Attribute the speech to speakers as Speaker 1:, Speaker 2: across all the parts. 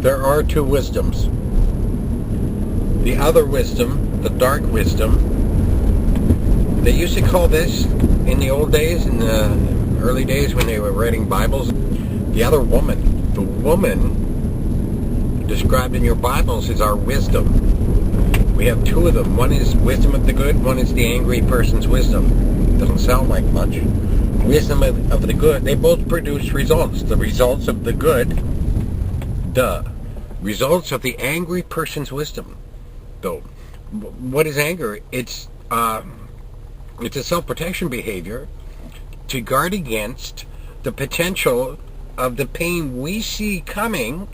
Speaker 1: there are two wisdoms. The other wisdom, the dark wisdom, they used to call this, in the old days, in the early days when they were writing Bibles, the other woman. The woman described in your Bibles is our wisdom. We have two of them. One is wisdom of the good, one is the angry person's wisdom. Doesn't sound like much. Wisdom of the good, they both produce results. The results of the good, results of the angry person's wisdom. Though, what is anger? It's a self-protection behavior to guard against the potential of the pain we see coming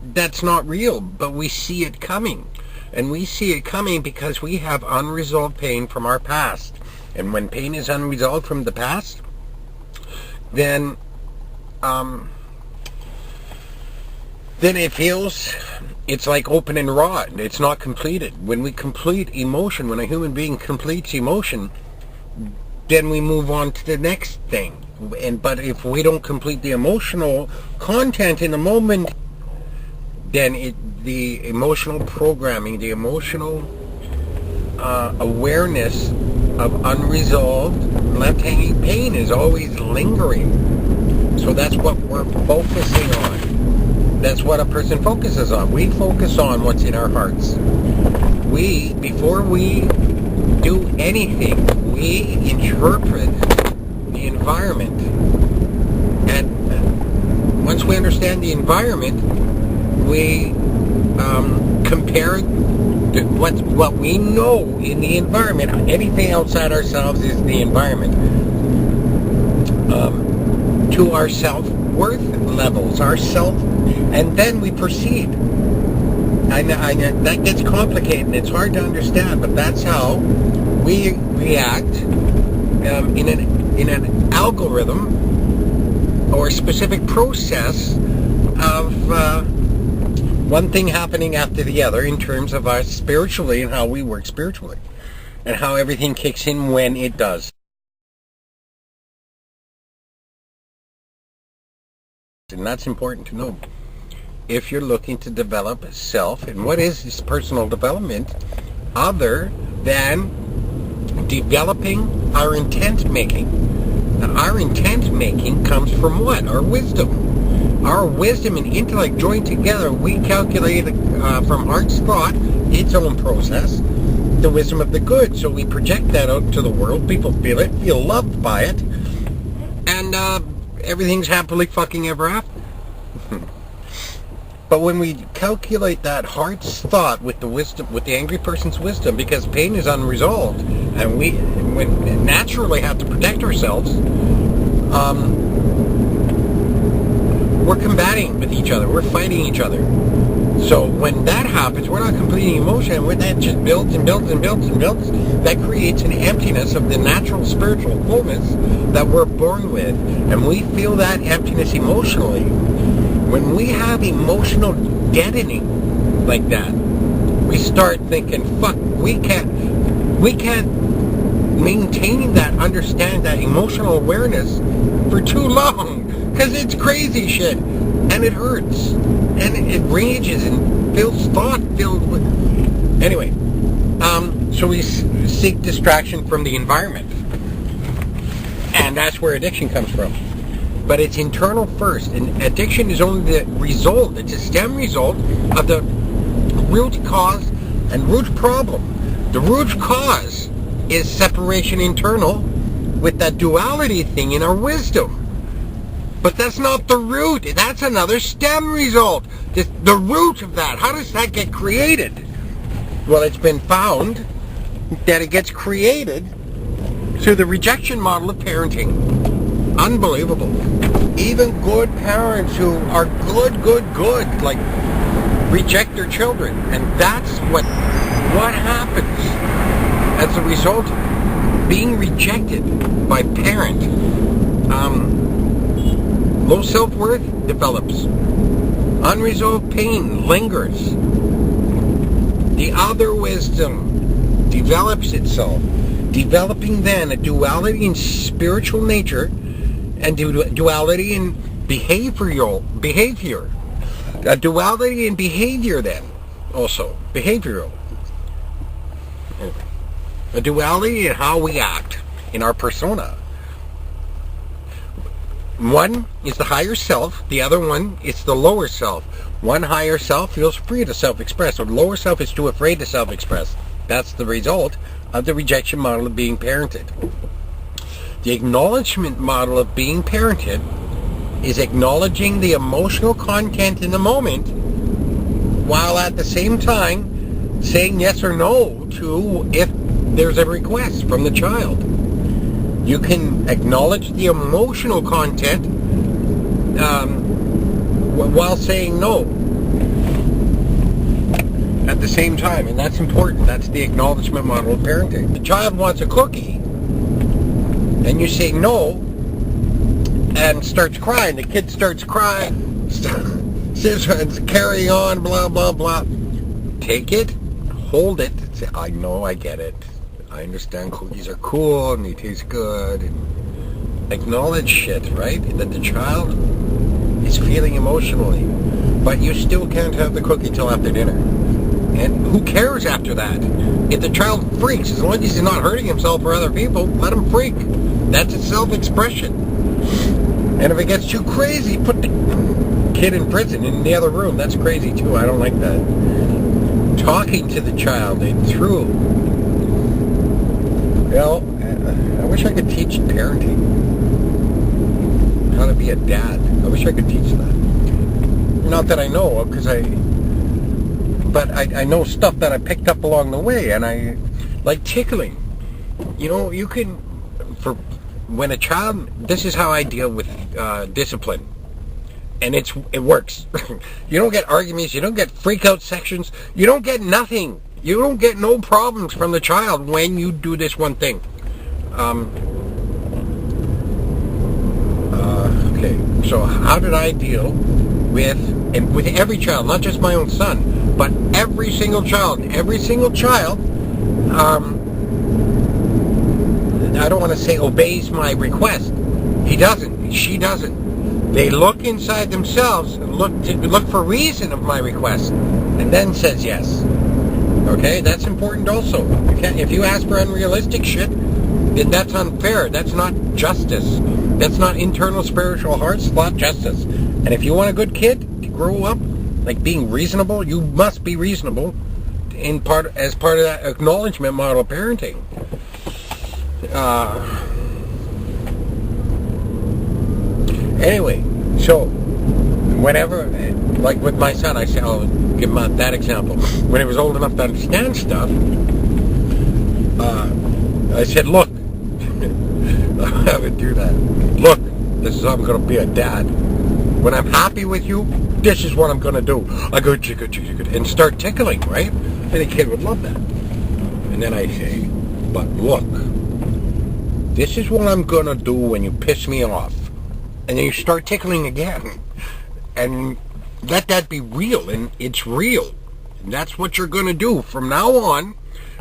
Speaker 1: that's not real, but we see it coming. And we see it coming because we have unresolved pain from our past. And when pain is unresolved from the past, then it feels, it's like open and raw. It's not completed. When we complete emotion, when a human being completes emotion, then we move on to the next thing. But if we don't complete the emotional content in the moment, then the emotional programming, the emotional awareness of unresolved left-hanging pain is always lingering. So that's what we're focusing on. That's what a person focuses on. We focus on what's in our hearts. Before we do anything, we interpret the environment. And once we understand the environment, we compare what we know in the environment. Anything outside ourselves is the environment. To our self-worth levels, and then we proceed. I know that gets complicated and it's hard to understand, but that's how we react in an algorithm or a specific process of one thing happening after the other in terms of us spiritually and how we work spiritually and how everything kicks in when it does. And that's important to know if you're looking to develop self. And what is this personal development other than developing our intent making? Now, our intent making comes from what? Our wisdom. Our wisdom and intellect joined together, we calculate from heart's thought, its own process, the wisdom of the good. So we project that out to the world. People feel it, feel loved by it, and everything's happily fucking ever after. But when we calculate that heart's thought with the wisdom, with the angry person's wisdom, because pain is unresolved, and we naturally have to protect ourselves, we're combating with each other. We're fighting each other. So when that happens, we're not completing emotion, and when that just builds and builds and builds and builds, that creates an emptiness of the natural spiritual fullness that we're born with. And we feel that emptiness emotionally. When we have emotional deadening like that, we start thinking, fuck, we can't maintain that understanding, that emotional awareness for too long, because it's crazy shit, and it hurts, and it rages and feels thought-filled with... Anyway, so we seek distraction from the environment, and that's where addiction comes from. But it's internal first, and addiction is only the result, it's a stem result of the root cause and root problem. The root cause is separation internal with that duality thing in our wisdom. But that's not the root, that's another stem result. The root of that, how does that get created? Well, it's been found that it gets created through the rejection model of parenting. Unbelievable. Even good parents who are good, like, reject their children. And that's what happens as a result of being rejected by parent. Low self-worth develops. Unresolved pain lingers. The other wisdom develops itself. Developing then a duality in spiritual nature and duality in behavior. A duality in behavior then, also. Behavioral. A duality in how we act, in our persona. One is the higher self, the other one is the lower self. One higher self feels free to self-express, or the lower self is too afraid to self-express. That's the result of the rejection model of being parented. The acknowledgement model of being parented is acknowledging the emotional content in the moment, while at the same time saying yes or no to if there's a request from the child. You can acknowledge the emotional content while saying no at the same time, and that's important. That's the acknowledgement model of parenting. The child wants a cookie, and you say no, and starts crying. The kid starts crying, starts carrying on, blah, blah, blah. Take it, hold it, say, I know, I get it. I understand cookies are cool and they taste good. And acknowledge shit, right? That the child is feeling emotionally. But you still can't have the cookie till after dinner. And who cares after that? If the child freaks, as long as he's not hurting himself or other people, let him freak. That's a self-expression. And if it gets too crazy, put the kid in prison in the other room. That's crazy too. I don't like that. Talking to the child through. Well, I wish I could teach parenting. How to be a dad. I wish I could teach that. Not that I know, but I know stuff that I picked up along the way, and I like tickling. You know, you can, when a child, this is how I deal with discipline. And it works. You don't get arguments, you don't get freak out sections, you don't get nothing. You don't get no problems from the child when you do this one thing. Okay, so how did I deal with every child, not just my own son, but every single child? Every single child, I don't want to say obeys my request. He doesn't. She doesn't. They look inside themselves and look for reason of my request, and then says yes. Okay, that's important also. If you ask for unrealistic shit, then that's unfair. That's not justice. That's not internal spiritual heart slot justice. And if you want a good kid to grow up, like being reasonable, you must be reasonable as part of that acknowledgement model of parenting. Anyway, so whenever, like with my son, I say, I'll give him that example. When he was old enough to understand stuff, I said, look, I would do that. Look, this is how I'm going to be a dad. When I'm happy with you, this is what I'm going to do. I go, chicka, and start tickling, right? And the kid would love that. And then I say, but look, this is what I'm going to do when you piss me off. And then you start tickling again. And let that be real, and it's real. And that's what you're going to do from now on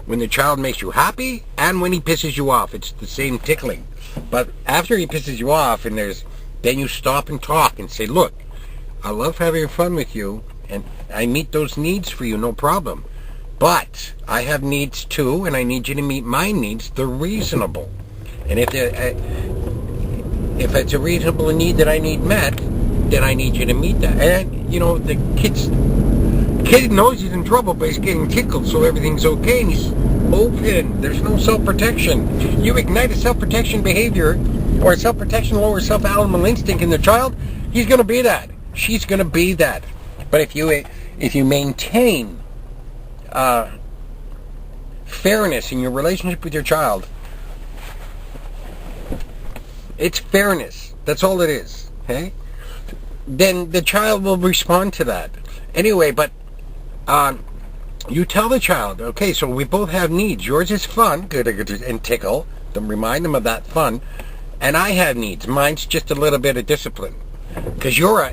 Speaker 1: when the child makes you happy and when he pisses you off. It's the same tickling. But after he pisses you off, and then you stop and talk and say, look, I love having fun with you, and I meet those needs for you, no problem. But I have needs too, and I need you to meet my needs. They're reasonable. And if it's a reasonable need that I need met, then I need you to meet that. And, you know, the kid knows he's in trouble, but he's getting tickled, so everything's okay, and he's open. There's no self-protection. You ignite a self-protection behavior, or a self-protection lower self-animal instinct in the child, he's going to be that. She's going to be that. But if you maintain fairness in your relationship with your child, it's fairness. That's all it is. Okay? Then the child will respond to that. Anyway, but you tell the child, okay, so we both have needs. Yours is fun, and tickle, to remind them of that fun. And I have needs. Mine's just a little bit of discipline. Because you're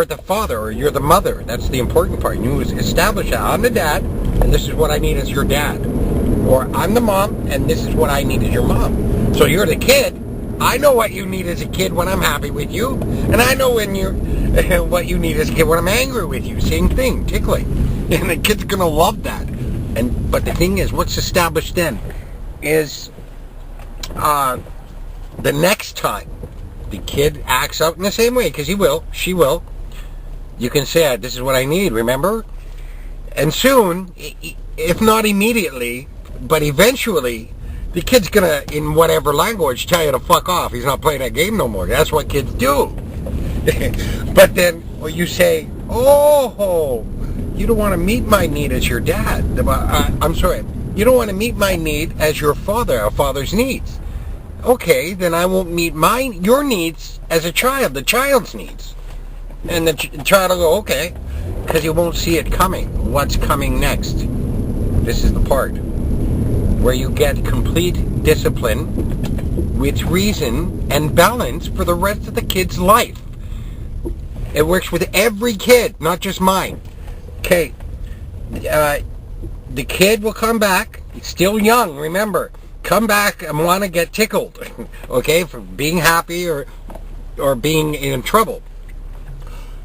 Speaker 1: the father, or you're the mother. That's the important part. You establish that. I'm the dad, and this is what I need as your dad. Or I'm the mom, and this is what I need as your mom. So you're the kid, I know what you need as a kid when I'm happy with you, and I know what you need as a kid when I'm angry with you. Same thing, tickling, and the kid's gonna love that. But the thing is, what's established then is the next time the kid acts out in the same way, because she will. You can say, "This is what I need," remember? And soon, if not immediately, but eventually, the kid's gonna, in whatever language, tell you to fuck off. He's not playing that game no more. That's what kids do. But then you say, "Oh, you don't want to meet my need as your dad." I'm sorry. You don't want to meet my need as your father, a father's needs. Okay, then I won't meet your needs as a child, the child's needs. And the child will go, okay, because you won't see it coming. What's coming next? This is the part where you get complete discipline with reason and balance for the rest of the kid's life. It works with every kid, not just mine. Okay, the kid will come back. He's still young, remember. Come back and want to get tickled, okay, for being happy or being in trouble.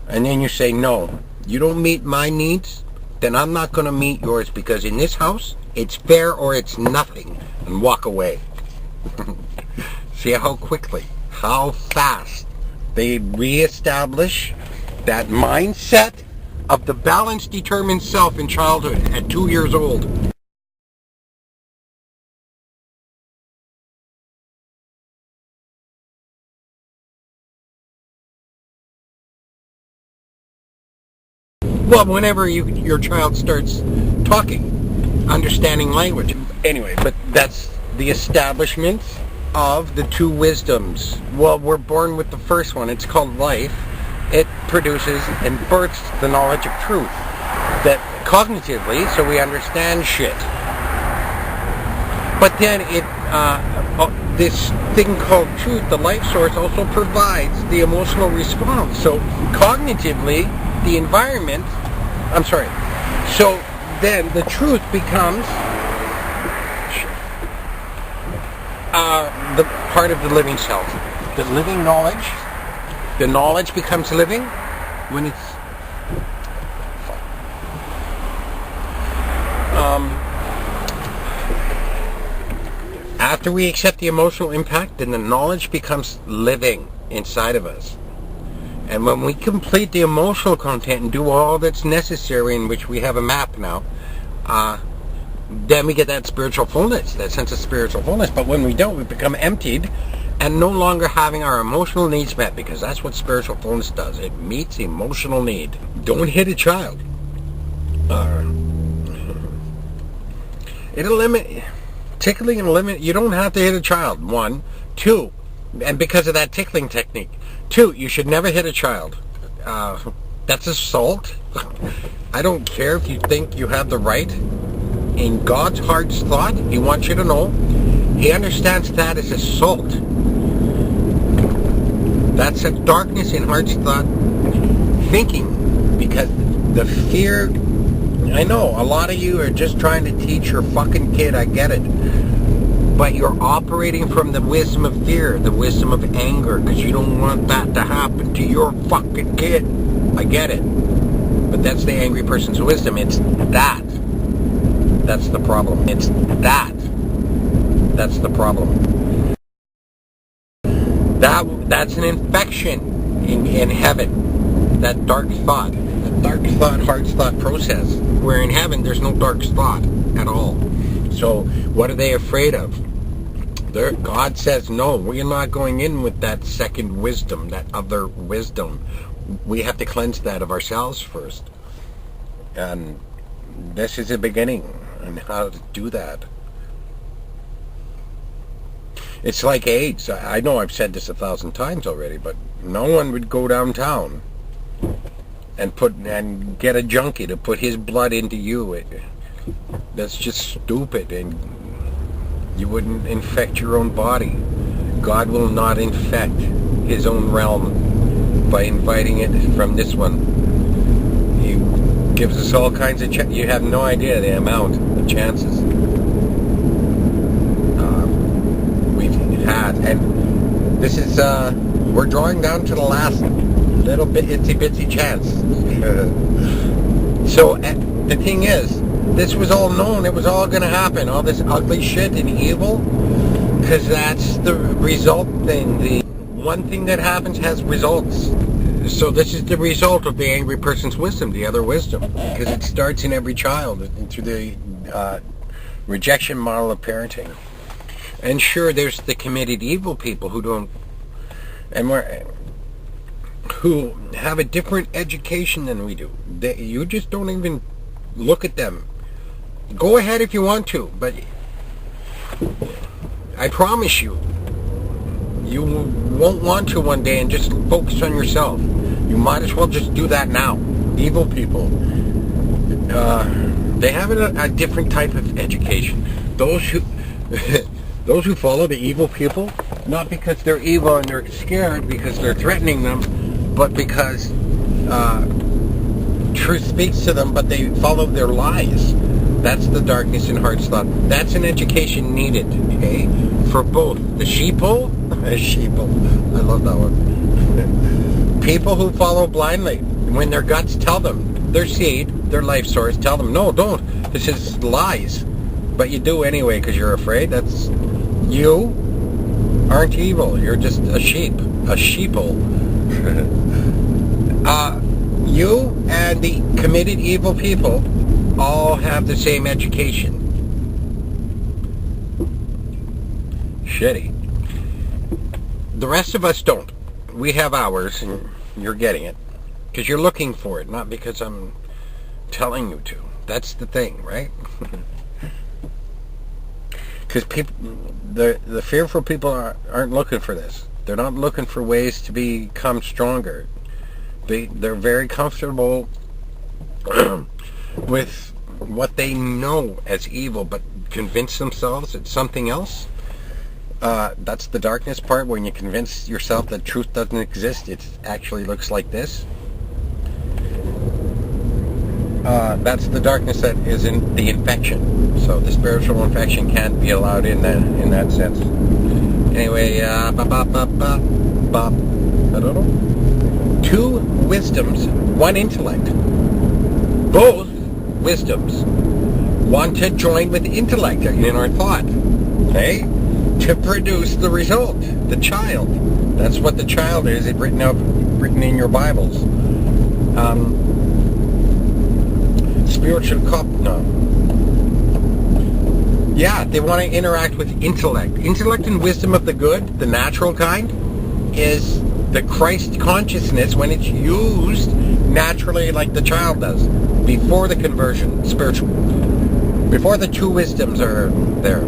Speaker 1: And then you say, no, you don't meet my needs, then I'm not going to meet yours, because in this house, it's fair or it's nothing, and walk away. See how quickly, how fast they reestablish that mindset of the balanced, determined self in childhood at 2 years old. Well, whenever your child starts talking, understanding language. Anyway, but that's the establishment of the two wisdoms. Well, we're born with the first one. It's called life. It produces and births the knowledge of truth. That cognitively, so we understand shit. But then this thing called truth, the life source, also provides the emotional response. So cognitively, the environment, so then the truth becomes the part of the living self. The living knowledge, the knowledge becomes living when it's after we accept the emotional impact, then the knowledge becomes living inside of us. And when we complete the emotional content and do all that's necessary, in which we have a map now, then we get that spiritual fullness, that sense of spiritual fullness. But when we don't, we become emptied and no longer having our emotional needs met, because that's what spiritual fullness does. It meets emotional need. Don't hit a child. Tickling and eliminate. You don't have to hit a child. 1, 2, and because of that tickling technique. 2, you should never hit a child. That's assault. I don't care if you think you have the right. In God's heart's thought, He wants you to know, He understands that as assault. That's a darkness in heart's thought thinking, because the fear. I know a lot of you are just trying to teach your fucking kid. I get it. But you're operating from the wisdom of fear, the wisdom of anger, because you don't want that to happen to your fucking kid. I get it. But that's the angry person's wisdom. It's that. That's the problem. It's that. That's the problem. That's an infection in heaven. That dark thought. The dark thought, heart's thought process. Where in heaven, there's no dark thought at all. So, what are they afraid of? God says, no, we're not going in with that second wisdom, that other wisdom. We have to cleanse that of ourselves first. And this is the beginning on how to do that. It's like AIDS. I know I've said this 1,000 times already, but no one would go downtown and get a junkie to put his blood into you. That's just stupid, and you wouldn't infect your own body. God will not infect His own realm by inviting it from this one. He gives us all kinds of you have no idea the amount of chances we've had. And This is, we're drawing down to the last little bit itsy bitsy chance. So, the thing is, this was all known, it was all going to happen, all this ugly shit and evil, because that's the result thing. The one thing that happens has results. So this is the result of the angry person's wisdom, the other wisdom, because it starts in every child through the rejection model of parenting. And sure, there's the committed evil people who don't, who have a different education than we do. You just don't even look at them. Go ahead if you want to, but I promise you, you won't want to one day and just focus on yourself. You might as well just do that now. Evil people, they have a different type of education. Those who those who follow the evil people, not because they're evil and they're scared because they're threatening them, but because truth speaks to them, but they follow their lies. That's the darkness in heart's thought. That's an education needed, okay? For both the sheeple, I love that one. People who follow blindly, when their guts tell them, their seed, their life source, tell them, no, don't. This is lies. But you do anyway because you're afraid. That's, you aren't evil. You're just a sheep, a sheeple. You and the committed evil people all have the same education. Shitty. The rest of us don't. We have ours, and you're getting it. Because you're looking for it, not because I'm telling you to. That's the thing, right? Because people, the fearful people aren't looking for this. They're not looking for ways to become stronger. They're very comfortable with what they know as evil, but convince themselves it's something else. That's the darkness part, when you convince yourself that truth doesn't exist. It actually looks like this. That's the darkness that is in the infection. So the spiritual infection can't be allowed in that sense. Anyway, I don't know. Two wisdoms, one intellect. Both wisdoms want to join with intellect in our thought, okay, to produce the result, the child. That's what the child is. It's written in your Bibles. Spiritual yeah, they want to interact with intellect. Intellect and wisdom of the good, the natural kind, is the Christ consciousness when it's used naturally like the child does, before the conversion, spiritual, before the two wisdoms are there.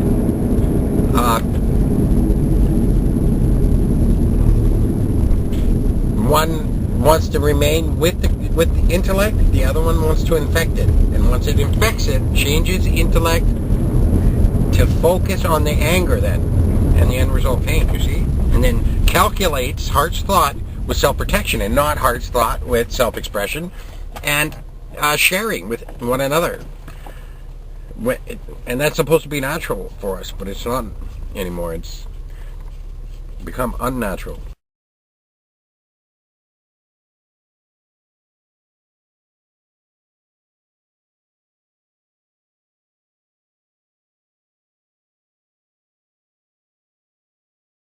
Speaker 1: One wants to remain with the intellect, the other one wants to infect it. And once it infects it, changes intellect to focus on the anger then, and the end result pain, you see? And then calculates heart's thought with self-protection and not heart's thought with self-expression and sharing with one another. And that's supposed to be natural for us, but it's not anymore. It's become unnatural.